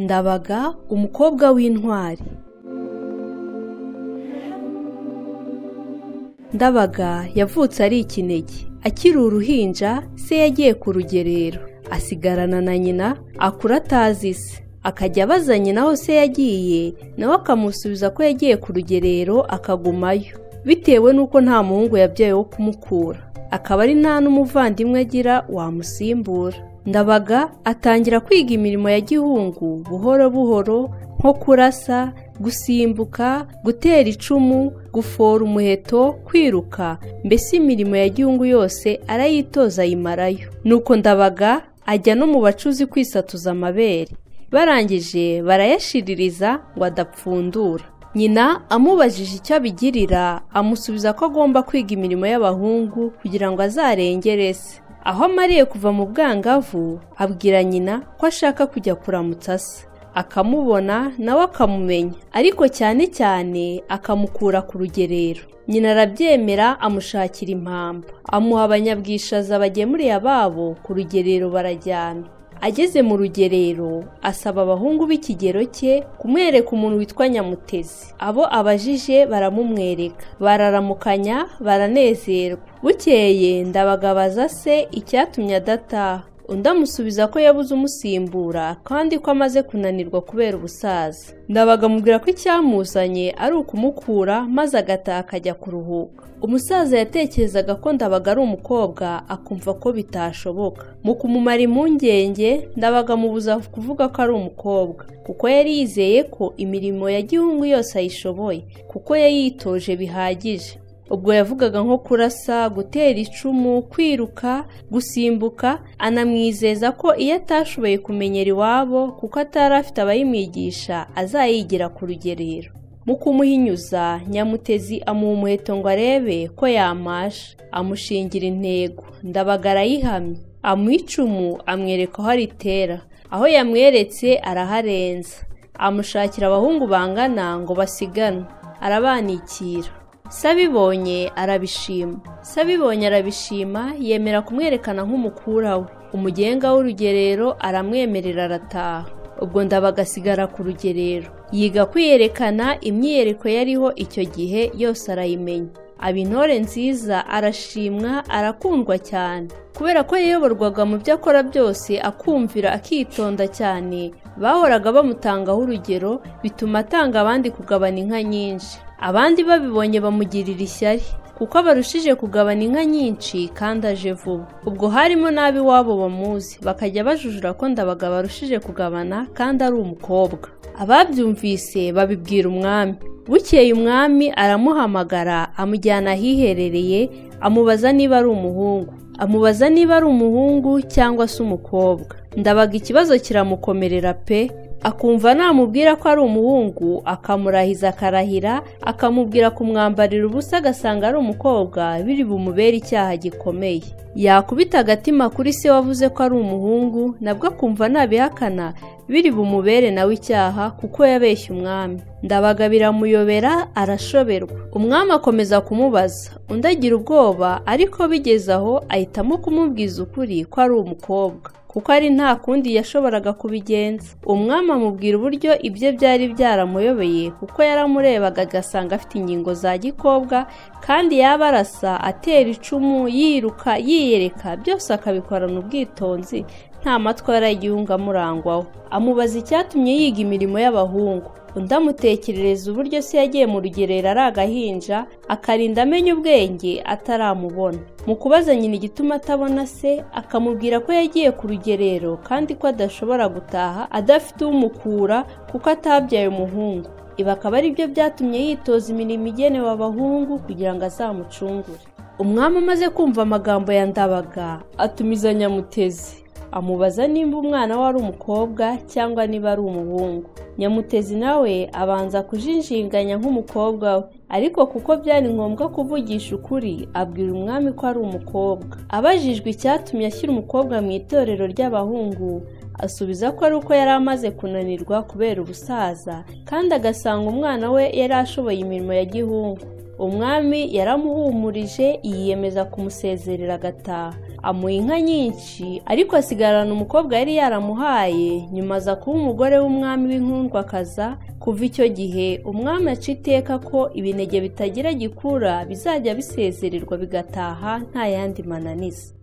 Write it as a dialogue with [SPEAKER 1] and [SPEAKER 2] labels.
[SPEAKER 1] Ndabaga umukobwa w'intwari. Ndabaga yavutse ari ikinege. Akiri uruhinja se yagiye ku rugerero, asigarana na nyina, akura atazi se. Akajya abaza nyina aho se yagiye, nawe akamusubiza ko yagiye ku rugerero akagumayo, bitewe n'uko nta muhungu yabyaye wo kumukura, akaba ari nta n'umuvandimwe agira wamusimbura. Ndabaga atangira kwiga imirimo ya gihungu buhoro buhoro, nko kurasa, gusimbuka, gutera icumu, gufora umuheto, kwiruka, mbese imirimo ya gihungu yose arayitoza ayimarayo. Nuko Ndabaga ajya no mu bacuzi kwisatuza amabere, barangije barayashiririza ngo adapfundura. Nyina amubajije icyo abigirira, amusubiza ko agomba kwiga imirimo y'abahungu kugira ngo azarengere se. Aho amariye kuva mu bwangavu, abwira nyina ko ashaka kujya kuramutsa se, akamubona nawe akamumenya, ariko cyane cyane akamukura ku rugerero. Nyina arabyemera, amushakira impamba, amuha abanyabwishaza bagemuriye ababo ku rugerero, barajyana. Ageze mu rugerero asaba abahungu b'ikigero cye kumwereka umuntu witwa Nyamutezi. Abo abajije baramumwereka, bararamukanya, baranezerwa. Bukeye Ndabaga abaza se icyatumye adataha, undi amusubiza ko yabuze umusimbura kandi ko amaze kunanirwa kubera ubusaza. Ndabaga amubwira ko icyamuzanye ari ukumukura maze agataha akajya kuruhuka. Umusaza yatekerezaga ko Ndabaga ari umukobwa, akumva ko bitashoboka. Mu kumumara impungenge, Ndabaga amubuza kuvuga ko ari umukobwa, kuko yari yizeye ko imirimo ya gihungu yose ayishoboye, kuko yayitoje bihagije. Ubwo yavugaga nko kurasa, gutera icumu, kwiruka, gusimbuka, anamwizeza ko iyo atashoboye kumenyera iwabo kuko atari afite abayimwigisha, azayigira ku rugerero. Mu kumuhinyuza, Nyamutezi amuha umuheto ngo arebe ko yamasha, amushingira intego. Ndabaga arayihamya, amuha icumu, amwereka aho aritera. Aho yamweretse araharenza, amushakira abahungu bangana ngo basiganwe, arabanikira. Sabibonye arabishima, yemera kumwerekana nk'umukura we. Umugenga w'urugerero aramwemerera, arataha. Ubwo Ndabaga asigara ku rugerero, yiga kwiyerekana. Imyiyereko yariho icyo gihe yose arayimenya, aba intore nziza, arashimwa, arakundwa cyane. Kubera ko yayoborwaga mu byo akora byose akumvira, akitonda cyane, bahoraga bamutangaho urugero, bituma atanga abandi kugabana inka nyinshi. Abandi babibonye bamugirira ishyari, kuko abarushije kugabana inka nyinshi kandi aje vuba. Ubwo harimo n'ab'iwabo bamuzi, bakajya bajujura ko Ndabaga barushije kugabana kandi ari umukobwa. Ababyumvise babibwira umwami. Bukeye umwami aramuhamagara, amujyana ahiherereye, amubaza niba ari umuhungu cyangwa se umukobwa. Ndabaga ikibazo kiramukomerera pe, akumva namubwira ko ari umuhungu akamurahiza akarahira, akamubwira kumwambarira ubusa agasanga ari umukobwa, biri bumubere icyaha gikomeye. Yakubita agatima kuri se wavuze ko ari umuhungu, nabwo akumva nabihakana, biri bumubere nawe icyaha kuko yabeshye umwami. Ndabaga biramuyobera, arashoberwa. Umwami akomeza kumubaza, undi agira ubwoba, ariko bigeze aho ahitamo kumubwiza ukuri ko ari umukobwa, kuko ari nta kundi yashoboraga kubigenza. Umwami amubwira uburyo ibyo byari byaramuyobeye, kuko yaramurebaga agasanga afite ingingo za gikobwa, kandi yaba arasa, atera icumu, yiruka, yiyereka, byose akabikorana ubwitonzi, nta matwara y'igihungu amurangwaho. Amubaza icyatumye yiga imirimo y'abahungu. Undi amutekerereza uburyo se yagiye mu rugerero ari agahinja, akarinda amenya ubwenge ataramubona. Mu kubaza nyina igituma atabona se, akamubwira ko yagiye ku rugerero kandi ko adashobora gutaha adafite umukura kuko atabyaye umuhungu. Ibi akaba ari byo byatumye yitoza imirimo igenewe abahungu kugira ngo azamucungure. Umwami amaze kumva amagambo ya Ndabaga, atumiza Nyamutezi, amubaza nimba umwana we ari umukobwa cyangwa niba ari umuhungu. Nyamutezi nawe abanza kujinjinganya nk'umukobwa we, ariko kuko byari ngombwa kuvugisha ukuri, abwira umwami ko ari umukobwa. Abajijwe icyatumye ashyira umukobwa mu itorero ry'abahungu, asubiza ko ari uko yari amaze kunanirwa kubera ubusaza, kandi agasanga umwana we yari ashoboye imirimo ya gihungu. umwami yaramuhumurije yiyemeza kumusezerera agataha. Amuha inka nyinshi ariko asigarana umukobwa yari yaramuhaye, nyuma aza kuba umugore w'umwami w'inkundwakaza. Kuva icyo gihe umwami aca iteka ko ibinege bitagira gikura bizajya bisezererwa bigataha nta yandi mananiza.